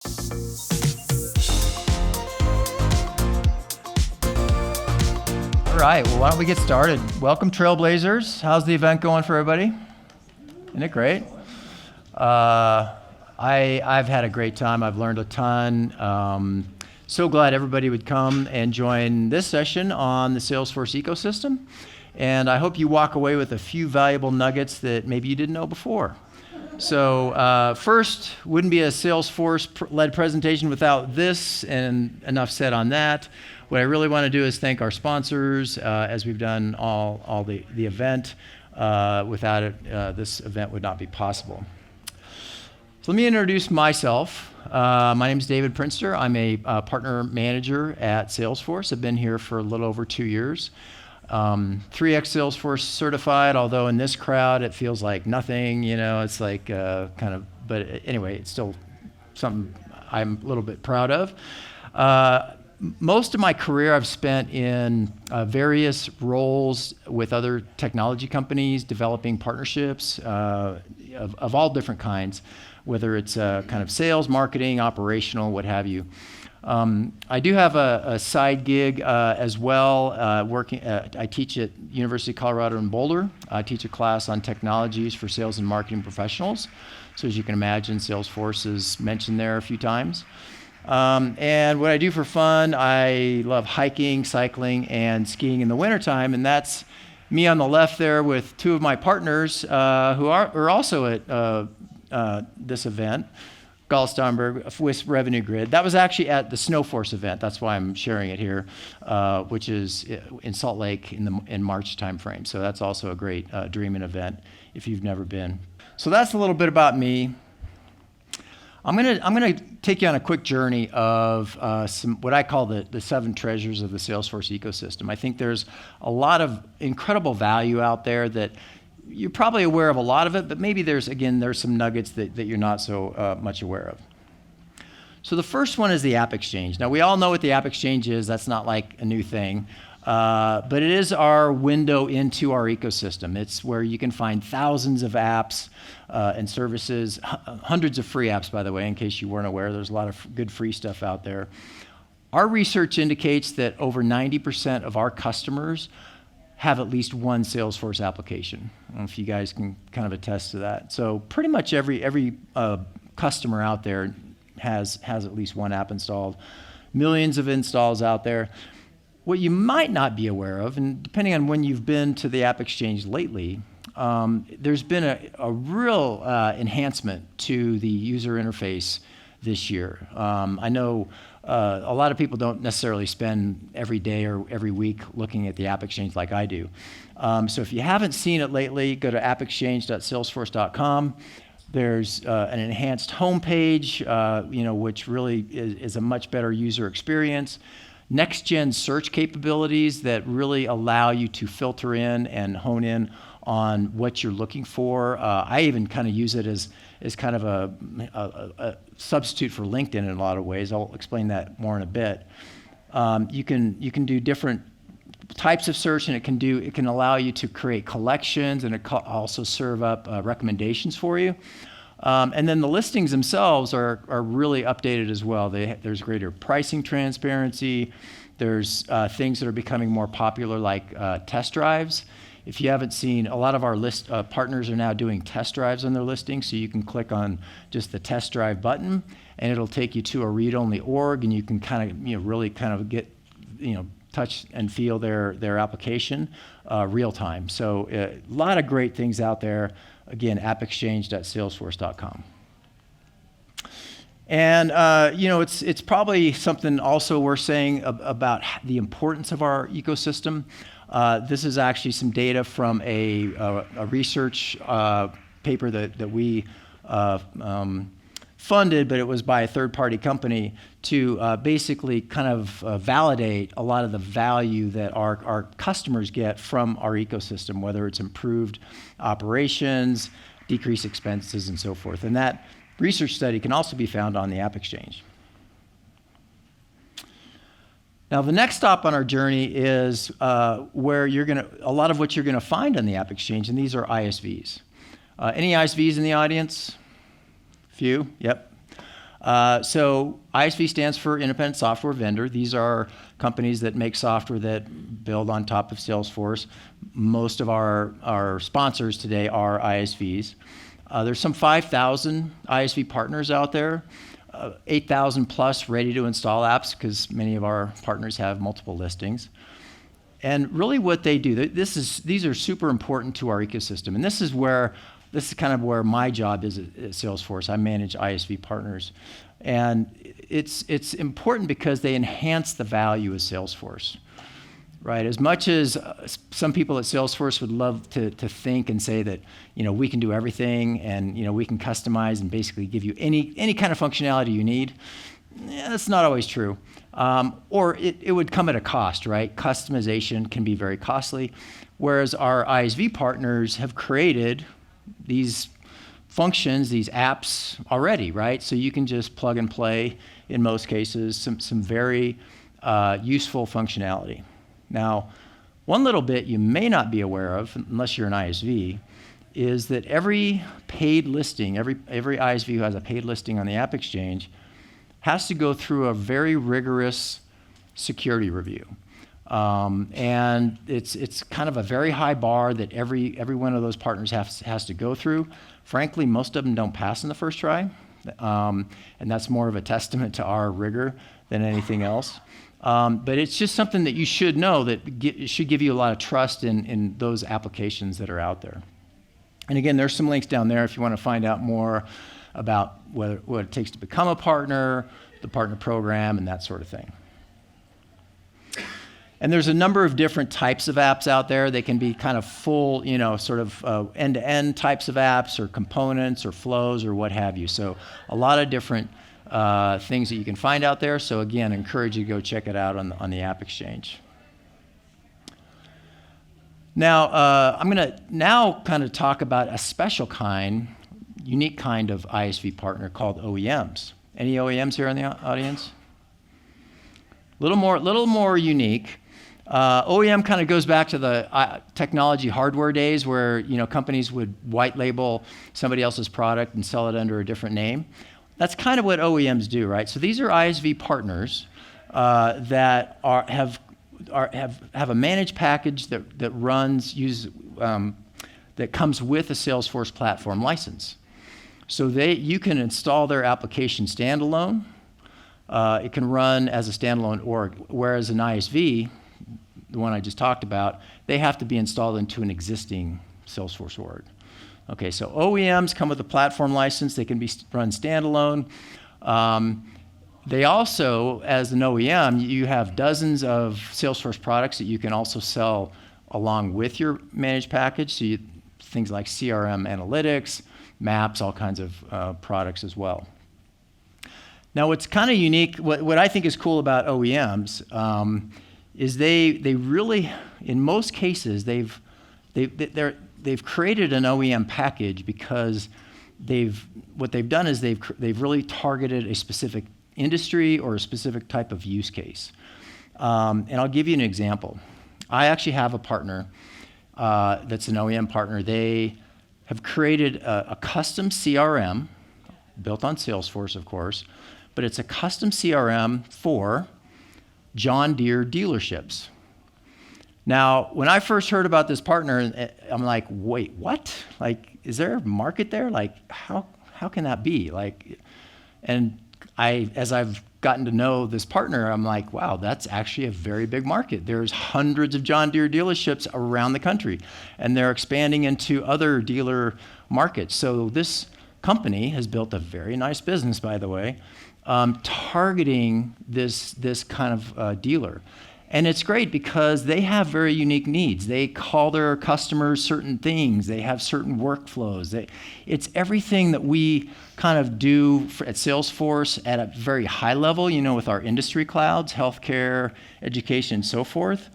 All right, well, why don't we get started? Welcome, Trailblazers. How's the event going for everybody? Isn't it great? I've had a great time. I've learned a ton. So glad everybody would come and join this session on the Salesforce ecosystem. And I hope you walk away with a few valuable nuggets that maybe you didn't know before. So first, wouldn't be a Salesforce-led presentation without this, and enough said on that. What I really want to do is thank our sponsors, as we've done all the event. Without it, this event would not be possible. So let me introduce myself. My name is David Prinster. I'm a partner manager at Salesforce. I've been here for a little over 2 years. 3X Salesforce certified, although in this crowd it feels like nothing, it's like but anyway, it's still something I'm a little bit proud of. Most of my career I've spent in various roles with other technology companies, developing partnerships of all different kinds, whether it's kind of sales, marketing, operational, what have you. I do have a side gig as well. I teach at University of Colorado in Boulder. I teach a class on technologies for sales and marketing professionals. So as you can imagine, Salesforce is mentioned there a few times. And what I do for fun, I love hiking, cycling, and skiing in the wintertime, and that's me on the left there with two of my partners who are also at this event, Gallstonberg with Revenue Grid. That was actually at the Snowforce event. That's why I'm sharing it here, which is in Salt Lake in March timeframe. So that's also a great dreaming event if you've never been. So that's a little bit about me. I'm gonna take you on a quick journey of some what I call the 7 treasures of the Salesforce ecosystem. I think there's a lot of incredible value out there that you're probably aware of a lot of it, but maybe there's some nuggets that you're not so much aware of. So the first one is the App Exchange. Now we all know what the App Exchange is. That's not like a new thing. But it is our window into our ecosystem. It's where you can find thousands of apps and services, hundreds of free apps, by the way, in case you weren't aware. There's a lot of good free stuff out there. Our research indicates that over 90% of our customers have at least one Salesforce application. I don't know if you guys can kind of attest to that. So pretty much every customer out there has at least one app installed. Millions of installs out there. What you might not be aware of, and depending on when you've been to the App Exchange lately, there's been a real enhancement to the user interface this year. I know a lot of people don't necessarily spend every day or every week looking at the App Exchange like I do. So if you haven't seen it lately, go to appexchange.salesforce.com. There's an enhanced homepage, which really is a much better user experience. Next-gen search capabilities that really allow you to filter in and hone in on what you're looking for. I even kind of use it as kind of a substitute for LinkedIn in a lot of ways. I'll explain that more in a bit. You can do different types of search, and it can allow you to create collections, and it can also serve up recommendations for you. And then the listings themselves are really updated as well. There's greater pricing transparency. There's things that are becoming more popular like test drives. If you haven't seen, a lot of our partners are now doing test drives on their listings, so you can click on just the test drive button, and it'll take you to a read-only org, and you can kind of really kind of get touch and feel their application real time. So a lot of great things out there. Again, appexchange.salesforce.com. And it's probably something also we're saying about the importance of our ecosystem. This is actually some data from a research paper that we funded, but it was by a third-party company to basically kind of validate a lot of the value that our customers get from our ecosystem, whether it's improved operations, decreased expenses, and so forth. And that research study can also be found on the App Exchange. Now, the next stop on our journey is where a lot of what you're gonna find on the App Exchange, and these are ISVs. Any ISVs in the audience? Few, yep. So ISV stands for Independent Software Vendor. These are companies that make software that build on top of Salesforce. Most of our sponsors today are ISVs. There's some 5,000 ISV partners out there, 8,000 plus ready to install apps because many of our partners have multiple listings. And really what they do, these are super important to our ecosystem. And this is kind of where my job is at Salesforce. I manage ISV partners. And it's important because they enhance the value of Salesforce, right? As much as some people at Salesforce would love to think and say that, we can do everything and, we can customize and basically give you any kind of functionality you need, that's not always true. Or it would come at a cost, right? Customization can be very costly, whereas our ISV partners have created these functions, these apps already, right? So you can just plug and play, in most cases, some very useful functionality. Now, one little bit you may not be aware of, unless you're an ISV, is that every paid listing, every ISV who has a paid listing on the App Exchange has to go through a very rigorous security review. And it's kind of a very high bar that every one of those partners has to go through. Frankly, most of them don't pass in the first try. And that's more of a testament to our rigor than anything else. But it's just something that you should know that it should give you a lot of trust in those applications that are out there. And again, there's some links down there if you want to find out more about what it takes to become a partner, the partner program, and that sort of thing. And there's a number of different types of apps out there. They can be kind of full, sort of end-to-end types of apps or components or flows or what have you. So a lot of different things that you can find out there. So again, I encourage you to go check it out on the App Exchange. Now, I'm going to now kind of talk about a special unique kind of ISV partner called OEMs. Any OEMs here in the audience? Little more unique. OEM kind of goes back to the technology hardware days where companies would white label somebody else's product and sell it under a different name. That's kind of what OEMs do, right? So these are ISV partners that have a managed package that comes with a Salesforce platform license. So you can install their application standalone. It can run as a standalone org, whereas an ISV, the one I just talked about, they have to be installed into an existing Salesforce org. Okay, so OEMs come with a platform license. They can be run standalone. They also, as an OEM, you have dozens of Salesforce products that you can also sell along with your managed package. So things like CRM analytics, maps, all kinds of products as well. Now, what's kind of unique, what I think is cool about OEMs, is they really, in most cases, they've created an OEM package because what they've done is they've really targeted a specific industry or a specific type of use case. And I'll give you an example. I actually have a partner that's an OEM partner. They have created a custom CRM built on Salesforce, of course, but it's a custom CRM for John Deere dealerships. Now, when I first heard about this partner, I'm like, wait, what? Like, is there a market there? Like, how can that be? Like, and as I've gotten to know this partner, I'm like, wow, that's actually a very big market. There's hundreds of John Deere dealerships around the country, and they're expanding into other dealer markets. So this company has built a very nice business, by the way, targeting this kind of dealer. And it's great because they have very unique needs. They call their customers certain things. They have certain workflows. It's everything that we kind of do at Salesforce at a very high level, with our industry clouds, healthcare, education, and so forth.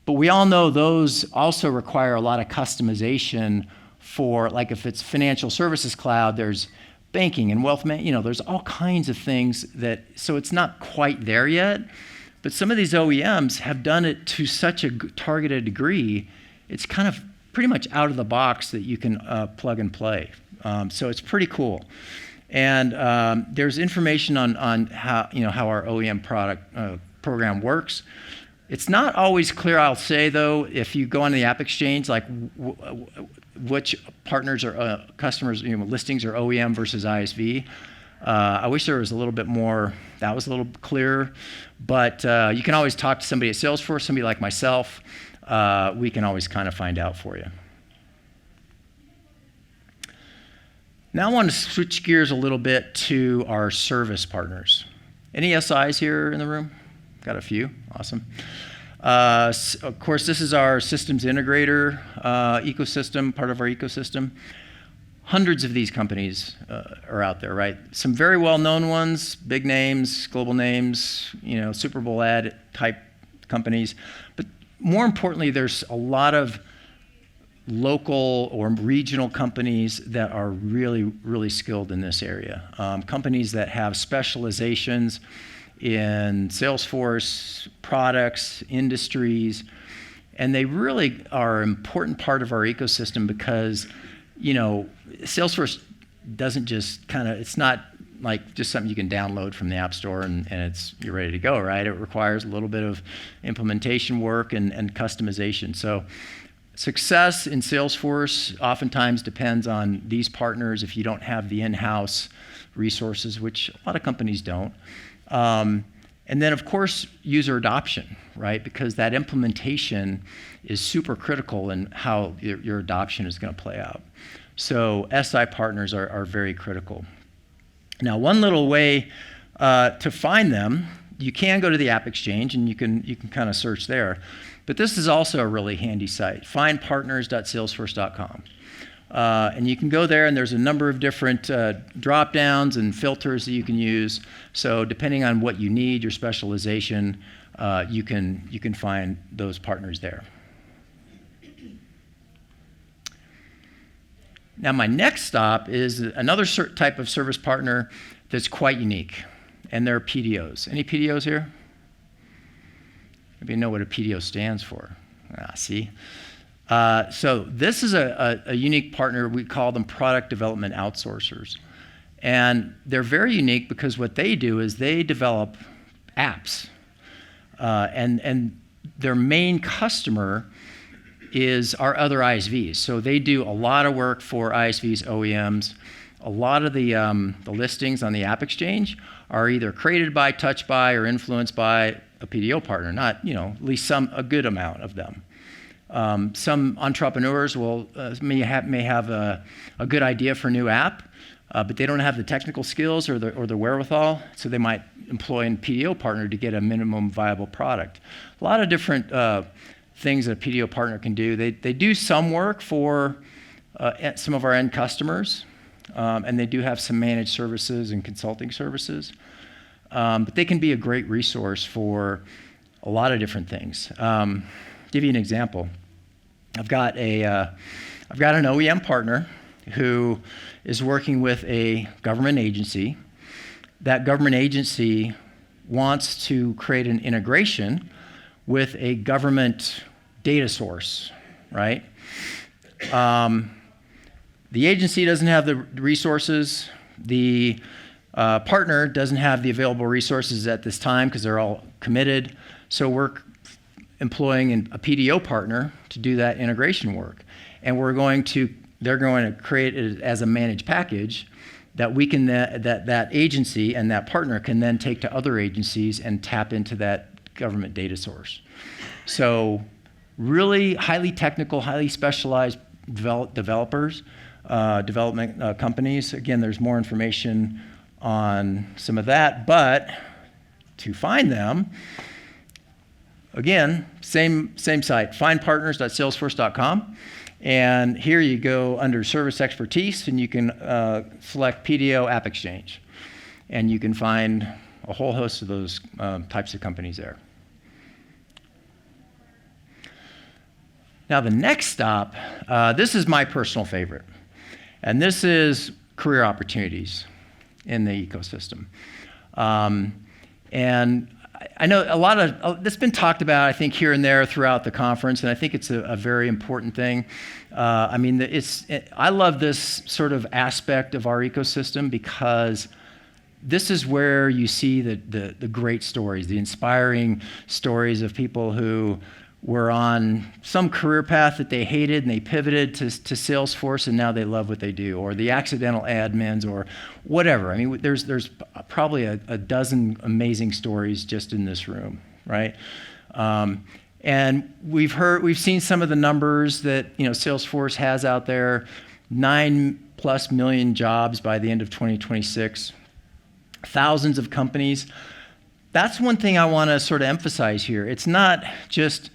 But we all know those also require a lot of customization for, like if it's financial services cloud, there's banking and wealth management, there's all kinds of things so it's not quite there yet. But some of these OEMs have done it to such a targeted degree, it's kind of pretty much out of the box that you can plug and play. So it's pretty cool. And there's information on how, how our OEM program works. It's not always clear, I'll say, though, if you go on the App Exchange, like which partners or customers, listings are OEM versus ISV. I wish there was a little bit more, that was a little clearer, but you can always talk to somebody at Salesforce, somebody like myself. We can always kind of find out for you. Now I want to switch gears a little bit to our service partners. Any SIs here in the room? Got a few, awesome. Of course, this is our systems integrator ecosystem, part of our ecosystem. Hundreds of these companies are out there, right? Some very well-known ones, big names, global names, Super Bowl ad type companies. But more importantly, there's a lot of local or regional companies that are really, really skilled in this area. Companies that have specializations in Salesforce products, industries, and they really are an important part of our ecosystem because, Salesforce doesn't just it's not like just something you can download from the App Store and you're ready to go, right? It requires a little bit of implementation work and customization. So success in Salesforce oftentimes depends on these partners if you don't have the in-house resources, which a lot of companies don't. And then, of course, user adoption, right? Because that implementation is super critical in how your adoption is going to play out. So SI partners are very critical. Now, one little way to find them, you can go to the App Exchange and you can kind of search there. But this is also a really handy site, findpartners.salesforce.com. And you can go there, and there's a number of different drop-downs and filters that you can use. So depending on what you need, your specialization, you can find those partners there. Now, my next stop is another type of service partner that's quite unique, and they're PDOs. Any PDOs here? Maybe you know what a PDO stands for. See? So this is a unique partner. We call them product development outsourcers. And they're very unique because what they do is they develop apps. And their main customer is our other ISVs. So they do a lot of work for ISVs, OEMs. A lot of the listings on the App Exchange are either created by, touched by, or influenced by a PDO partner, not, at least a good amount of them. Some entrepreneurs may have a good idea for a new app, but they don't have the technical skills or the wherewithal, so they might employ a PDO partner to get a minimum viable product. A lot of different things that a PDO partner can do. They do some work for some of our end customers, and they do have some managed services and consulting services, but they can be a great resource for a lot of different things. Give you an example. I've got an OEM partner who is working with a government agency. That government agency wants to create an integration with a government data source, right? The agency doesn't have the resources. The partner doesn't have the available resources at this time because they're all committed. So we're employing a PDO partner to do that integration work. And they're going to create it as a managed package that we can that agency and that partner can then take to other agencies and tap into that government data source. So really highly technical, highly specialized development companies. Again, there's more information on some of that, but to find them, again, same site, findpartners.salesforce.com. And here you go under service expertise, and you can select PDO App Exchange. And you can find a whole host of those types of companies there. Now, the next stop, this is my personal favorite. And this is career opportunities in the ecosystem. And I know a lot of that's been talked about, I think, here and there throughout the conference, and I think it's a very important thing. I mean, I love this sort of aspect of our ecosystem because this is where you see the great stories, the inspiring stories of people who were on some career path that they hated and they pivoted to Salesforce and now they love what they do, or the accidental admins or whatever. I mean, there's probably a dozen amazing stories just in this room, right? And we've seen some of the numbers that Salesforce has out there, 9+ million jobs by the end of 2026, thousands of companies. That's one thing I want to sort of emphasize here. It's not just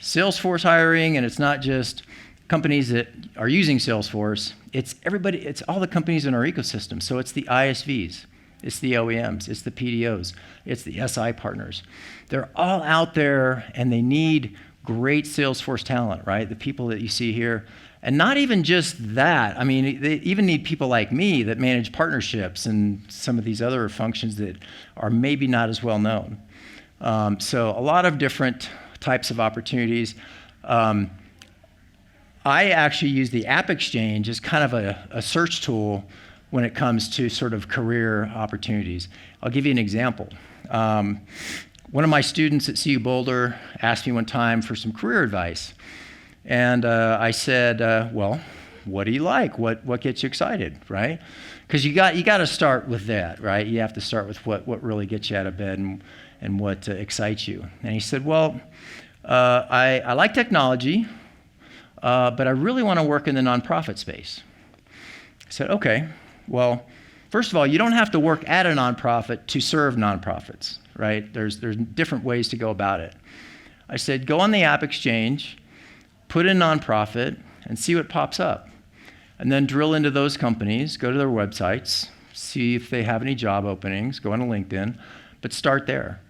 Salesforce hiring, and it's not just companies that are using Salesforce. It's everybody. It's all the companies in our ecosystem. So it's the ISVs, it's the OEMs, it's the PDOs, it's the SI partners. They're all out there, and they need great Salesforce talent, right? The people that you see here. And not even just that. I mean, they even need people like me that manage partnerships and some of these other functions that are maybe not as well known. So a lot of different types of opportunities. I actually use the App Exchange as kind of a search tool when it comes to sort of career opportunities. I'll give you an example. One of my students at CU Boulder asked me one time for some career advice. And I said, well, what do you like? What gets you excited, right? Because you got to start with that, right? You have to start with what really gets you out of bed and what excites you. And he said, well, I like technology, but I really want to work in the nonprofit space. I said, okay, well, first of all, you don't have to work at a nonprofit to serve nonprofits, right? There's different ways to go about it. I said, go on the App Exchange, put in nonprofit, and see what pops up. And then drill into those companies, go to their websites, see if they have any job openings, go on to LinkedIn, but start there.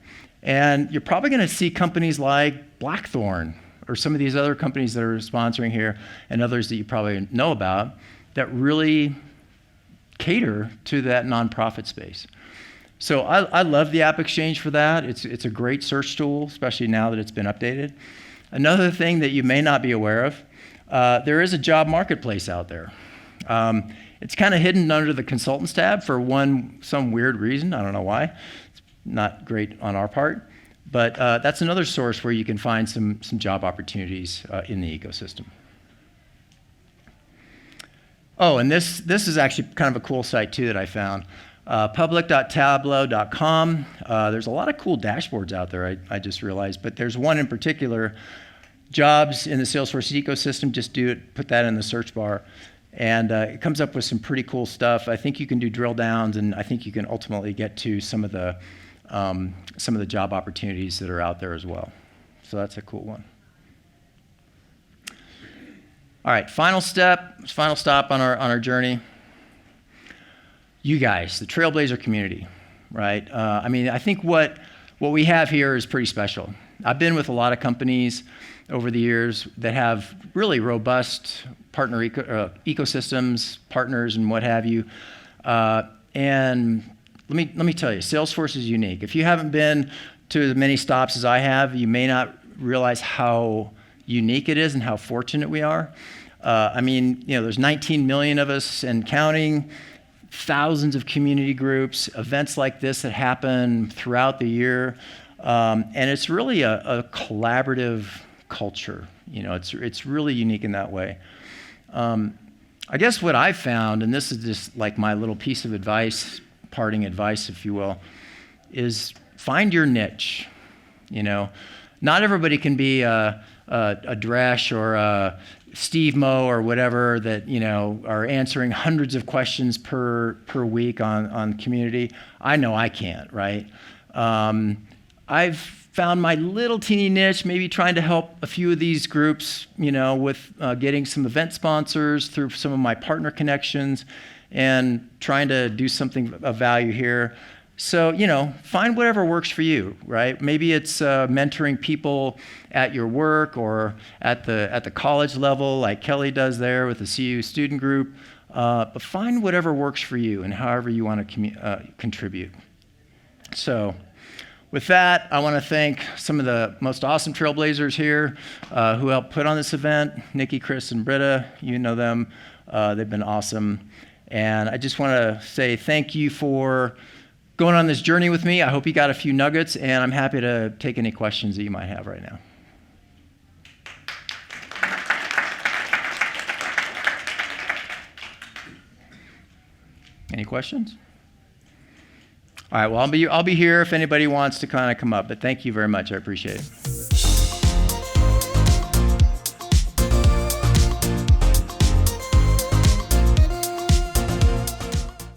And you're probably going to see companies like Blackthorn or some of these other companies that are sponsoring here and others that you probably know about that really cater to that nonprofit space. So I love the App Exchange for that. It's a great search tool, especially now that it's been updated. Another thing that you may not be aware of, there is a job marketplace out there. It's kind of hidden under the consultants tab for some weird reason. I don't know why. It's not great on our part. But that's another source where you can find some job opportunities in the ecosystem. Oh, and this is actually kind of a cool site too that I found. Public.tableau.com. There's a lot of cool dashboards out there, I just realized, but there's one in particular, jobs in the Salesforce ecosystem. Just put that in the search bar, and it comes up with some pretty cool stuff. I think you can do drill downs, and I think you can ultimately get to some of the job opportunities that are out there as well. So that's a cool one. All right, final stop on our journey. You guys, the Trailblazer community, right? I mean, I think what we have here is pretty special. I've been with a lot of companies over the years that have really robust partner ecosystems, partners, and what have you. And let me tell you, Salesforce is unique. If you haven't been to as many stops as I have, you may not realize how unique it is and how fortunate we are. I mean, there's 19 million of us and counting. Thousands of community groups, events like this that happen throughout the year, and it's really a collaborative culture. It's really unique in that way. I guess what I've found, and this is just like my little piece of advice, parting advice, if you will, is find your niche. Not everybody can be a Dresch or a Steve Moe or whatever that are answering hundreds of questions per week on community. I know I can't, right? I've found my little teeny niche, maybe trying to help a few of these groups, with getting some event sponsors through some of my partner connections and trying to do something of value here. So, find whatever works for you, right? Maybe it's mentoring people at your work or at the college level, like Kelly does there with the CU student group. But find whatever works for you and however you want to contribute. So, With that, I want to thank some of the most awesome trailblazers here who helped put on this event. Nikki, Chris, and Britta, you know them. They've been awesome. And I just want to say thank you for going on this journey with me. I hope you got a few nuggets, and I'm happy to take any questions that you might have right now. Any questions? All right, well, I'll be here if anybody wants to kind of come up, but thank you very much. I appreciate it.